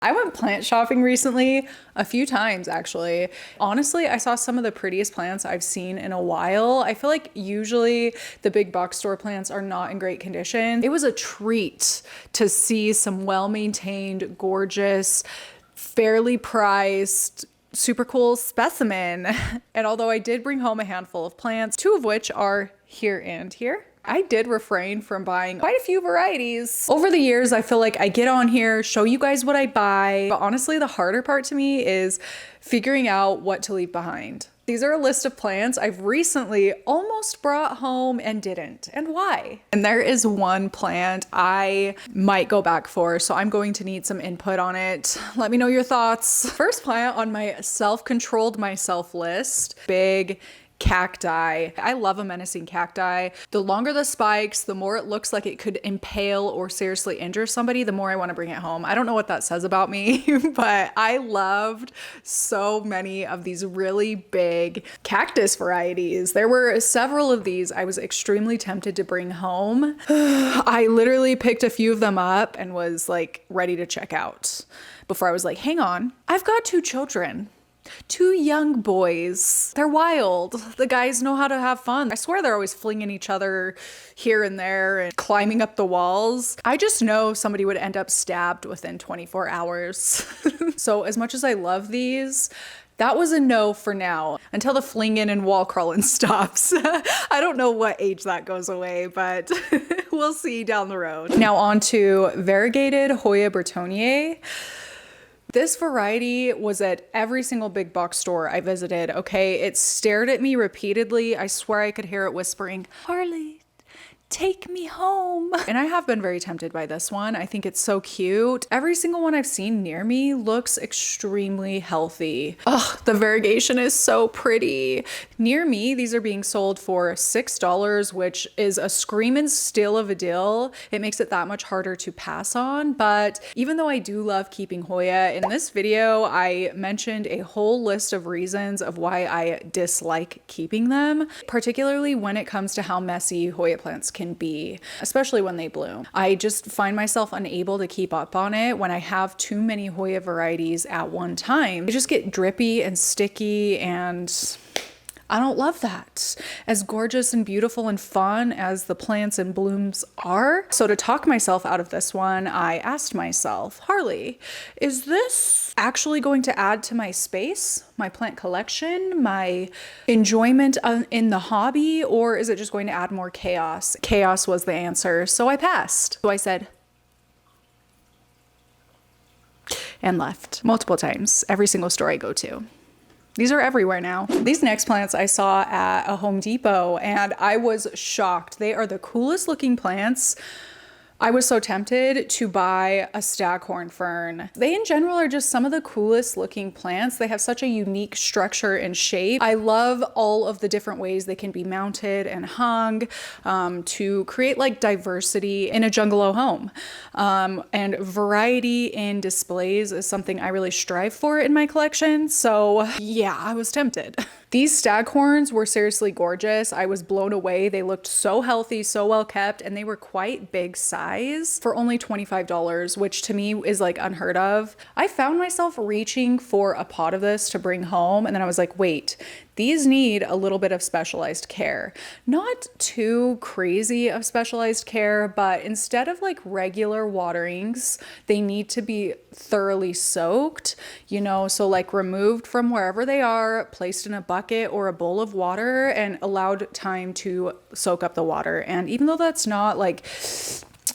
I went plant shopping recently a few times actually. Honestly, I saw some of the prettiest plants I've seen in a while. I feel like usually the big box store plants are not in great condition. It was a treat to see some well-maintained, gorgeous, fairly priced, super cool specimen. And although I did bring home a handful of plants, two of which are here and here, I did refrain from buying quite a few varieties. Over the years, I feel like I get on here, show you guys what I buy, but honestly, the harder part to me is figuring out what to leave behind. These are a list of plants I've recently almost brought home and didn't, and why? And there is one plant I might go back for, so I'm going to need some input on it. Let me know your thoughts. First plant on my self-controlled myself list, big cacti. I love a menacing cacti. The longer the spikes, the more it looks like it could impale or seriously injure somebody, the more I want to bring it home. I don't know what that says about me, but I loved so many of these really big cactus varieties. There were several of these I was extremely tempted to bring home. I literally picked a few of them up and was like ready to check out before I was like, hang on, I've got two children. Two young boys. They're wild. The guys know how to have fun. I swear they're always flinging each other here and there and climbing up the walls. I just know somebody would end up stabbed within 24 hours. So as much as I love these, that was a no for now until the flinging and wall crawling stops. I don't know what age that goes away, but we'll see down the road. Now on to variegated Hoya Bretonnier. This variety was at every single big box store I visited, okay? It stared at me repeatedly. I swear I could hear it whispering, Harli, take me home. And I have been very tempted by this one. I think it's so cute. Every single one I've seen near me looks extremely healthy. Ugh, the variegation is so pretty. Near me, these are being sold for $6, which is a screaming steal of a deal. It makes it that much harder to pass on. But even though I do love keeping Hoya, in this video, I mentioned a whole list of reasons of why I dislike keeping them, particularly when it comes to how messy Hoya plants can be, especially when they bloom. I just find myself unable to keep up on it when I have too many Hoya varieties at one time. They just get drippy and sticky, and I don't love that. As gorgeous and beautiful and fun as the plants and blooms are. So to talk myself out of this one, I asked myself, Harli, is this actually going to add to my space, my plant collection, my enjoyment in the hobby, or is it just going to add more chaos? Chaos was the answer, so I passed. So I said, and left multiple times, every single store I go to. These are everywhere now. These next plants I saw at a Home Depot and I was shocked. They are the coolest looking plants. I was so tempted to buy a Staghorn fern. They in general are just some of the coolest looking plants. They have such a unique structure and shape. I love all of the different ways they can be mounted and hung to create like diversity in a jungalow home. And variety in displays is something I really strive for in my collection. So yeah, I was tempted. These Staghorns were seriously gorgeous. I was blown away. They looked so healthy, so well kept, and they were quite big size for only $25, which to me is like unheard of. I found myself reaching for a pot of this to bring home, and then I was like, wait, these need a little bit of specialized care. Not too crazy of specialized care, but instead of like regular waterings, they need to be thoroughly soaked, you know, so like removed from wherever they are, placed in a bucket or a bowl of water and allowed time to soak up the water. And even though that's not like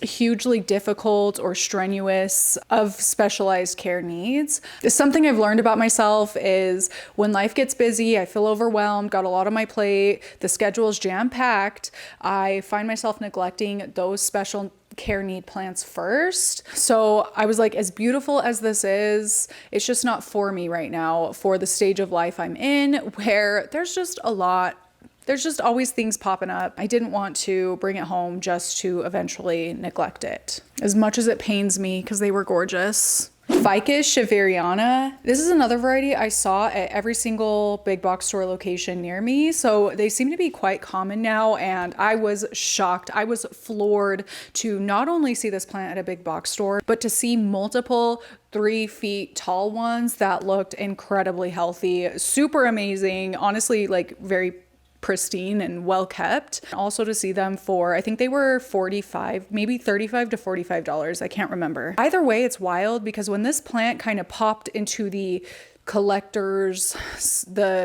hugely difficult or strenuous of specialized care needs, something I've learned about myself is when life gets busy, I feel overwhelmed, got a lot on my plate, the schedule is jam-packed, I find myself neglecting those special care need plants first. So I was like, as beautiful as this is, it's just not for me right now for the stage of life I'm in, where there's just a lot. There's just always things popping up. I didn't want to bring it home just to eventually neglect it. As much as it pains me because they were gorgeous. Ficus shaveriana. This is another variety I saw at every single big box store location near me. So they seem to be quite common now, and I was shocked. I was floored to not only see this plant at a big box store, but to see multiple 3 feet tall ones that looked incredibly healthy, super amazing, honestly, like very pristine and well kept. Also to see them for, I think they were 45, maybe 35 to $45. I can't remember. Either way, it's wild because when this plant kind of popped into the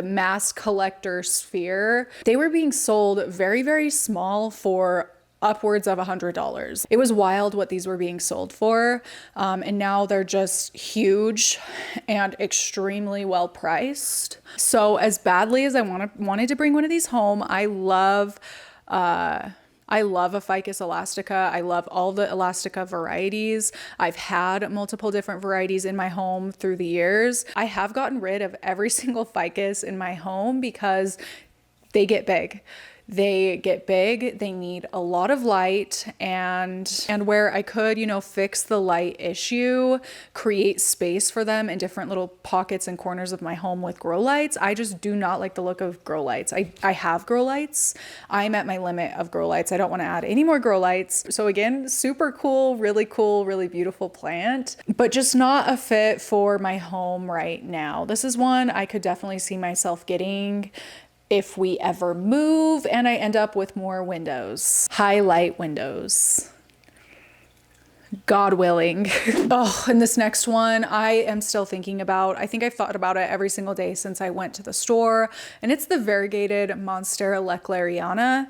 mass collector sphere, they were being sold very, very small for upwards of $100. It was wild what these were being sold for. And now they're just huge and extremely well priced. So as badly as I wanted to bring one of these home, I love a Ficus Elastica. I love all the Elastica varieties. I've had multiple different varieties in my home through the years. I have gotten rid of every single Ficus in my home because they get big. They get big, they need a lot of light, and where I could, fix the light issue, create space for them in different little pockets and corners of my home with grow lights. I just do not like the look of grow lights. I have grow lights. I'm at my limit of grow lights. I don't want to add any more grow lights. So again, super cool, really beautiful plant, but just not a fit for my home right now. This is one I could definitely see myself getting if we ever move and I end up with more windows, highlight windows, God willing. Oh, and this next one I am still thinking about. I think I've thought about it every single day since I went to the store, and it's the variegated Monstera Laniata.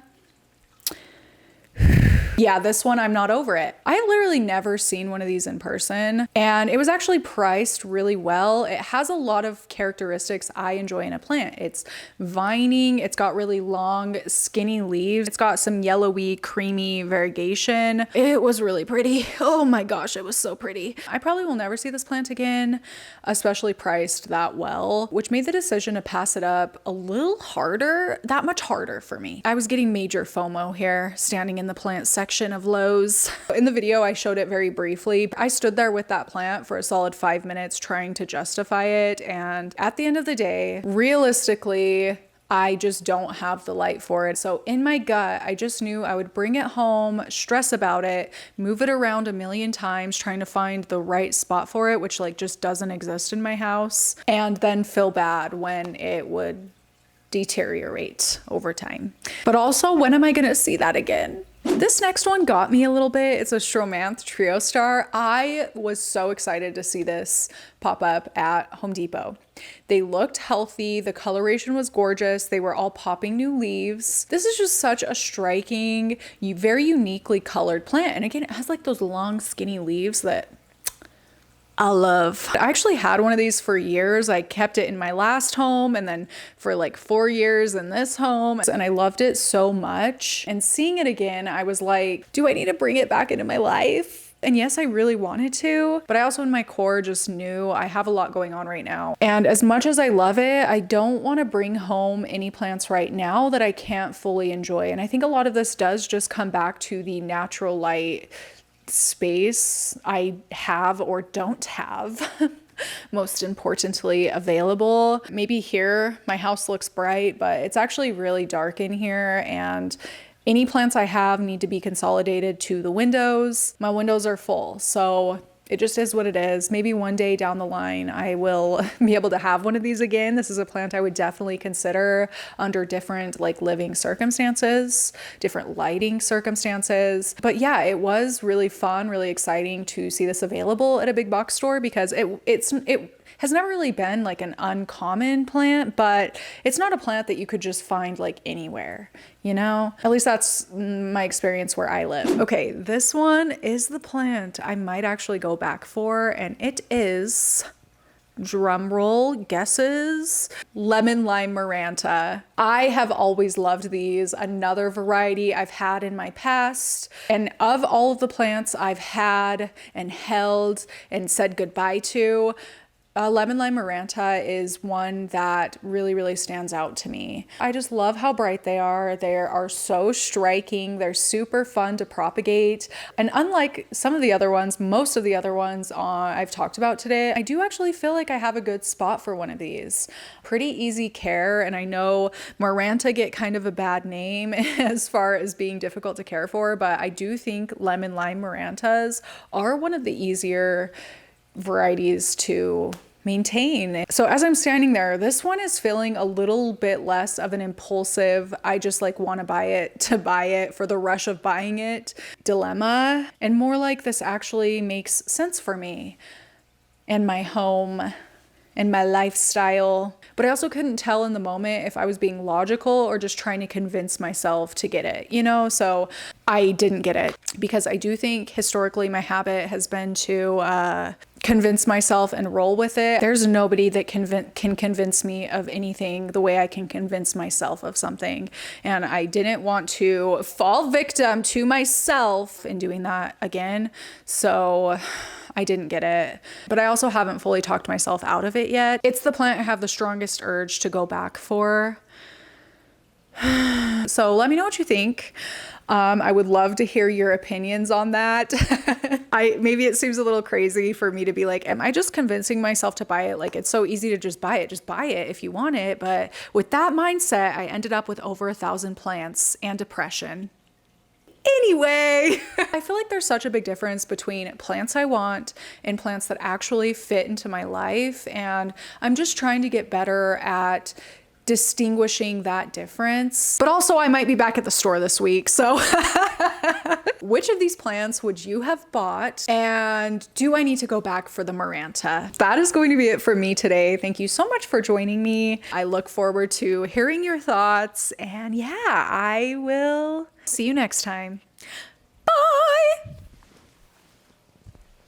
Yeah, this one, I'm not over it. I literally never seen one of these in person, and it was actually priced really well. It has a lot of characteristics I enjoy in a plant. It's vining, it's got really long, skinny leaves. It's got some yellowy, creamy variegation. It was really pretty. Oh my gosh, it was so pretty. I probably will never see this plant again, especially priced that well, which made the decision to pass it up a little harder, that much harder for me. I was getting major FOMO here, standing in the plant section of Lowe's. In the video, I showed it very briefly. I stood there with that plant for a solid 5 minutes trying to justify it. And at the end of the day, realistically, I just don't have the light for it. So in my gut, I just knew I would bring it home, stress about it, move it around a million times, trying to find the right spot for it, which just doesn't exist in my house, and then feel bad when it would deteriorate over time. But also, when am I gonna see that again? This next one got me a little bit. It's a Stromanthe Trio Star. I was so excited to see this pop up at Home Depot. They looked healthy. The coloration was gorgeous. They were all popping new leaves. This is just such a striking, very uniquely colored plant. And again, it has those long skinny leaves that I love. I actually had one of these for years. I kept it in my last home and then for 4 years in this home. And I loved it so much. And seeing it again, I was like, do I need to bring it back into my life? And yes, I really wanted to, but I also in my core just knew I have a lot going on right now. And as much as I love it, I don't want to bring home any plants right now that I can't fully enjoy. And I think a lot of this does just come back to the natural light space I have or don't have, most importantly available. Maybe here my house looks bright, but it's actually really dark in here, and any plants I have need to be consolidated to the windows. My windows are full, so it just is what it is. Maybe one day down the line, I will be able to have one of these again. This is a plant I would definitely consider under different living circumstances, different lighting circumstances. But yeah, it was really fun, really exciting to see this available at a big box store because it has never really been an uncommon plant, but it's not a plant that you could just find anywhere, At least that's my experience where I live. Okay, this one is the plant I might actually go back for, and it is, drumroll guesses, Lemon Lime Maranta. I have always loved these, another variety I've had in my past. And of all of the plants I've had and held and said goodbye to, Lemon Lime Maranta is one that really, really stands out to me. I just love how bright they are. They are so striking. They're super fun to propagate. And unlike some of the other ones, most of the other ones I've talked about today, I do actually feel like I have a good spot for one of these. Pretty easy care. And I know Maranta get kind of a bad name as far as being difficult to care for, but I do think Lemon Lime Marantas are one of the easier varieties to maintain. So as I'm standing there, this one is feeling a little bit less of an impulsive, I just like want to buy it to buy it for the rush of buying it dilemma, and more like this actually makes sense for me and my home and my lifestyle. But I also couldn't tell in the moment if I was being logical or just trying to convince myself to get it, you know? So I didn't get it because I do think historically my habit has been to convince myself and roll with it. There's nobody that can convince me of anything the way I can convince myself of something. And I didn't want to fall victim to myself in doing that again. So I didn't get it, but I also haven't fully talked myself out of it yet. It's the plant I have the strongest urge to go back for. So let me know what you think. I would love to hear your opinions on that. Maybe it seems a little crazy for me to be like, am I just convincing myself to buy it? Like, it's so easy to just buy it if you want it. But with that mindset, I ended up with over 1,000 plants and depression. Anyway, I feel like there's such a big difference between plants I want and plants that actually fit into my life. And I'm just trying to get better at distinguishing that difference. But also I might be back at the store this week. So which of these plants would you have bought? And do I need to go back for the Maranta? That is going to be it for me today. Thank you so much for joining me. I look forward to hearing your thoughts. And yeah, I will see you next time.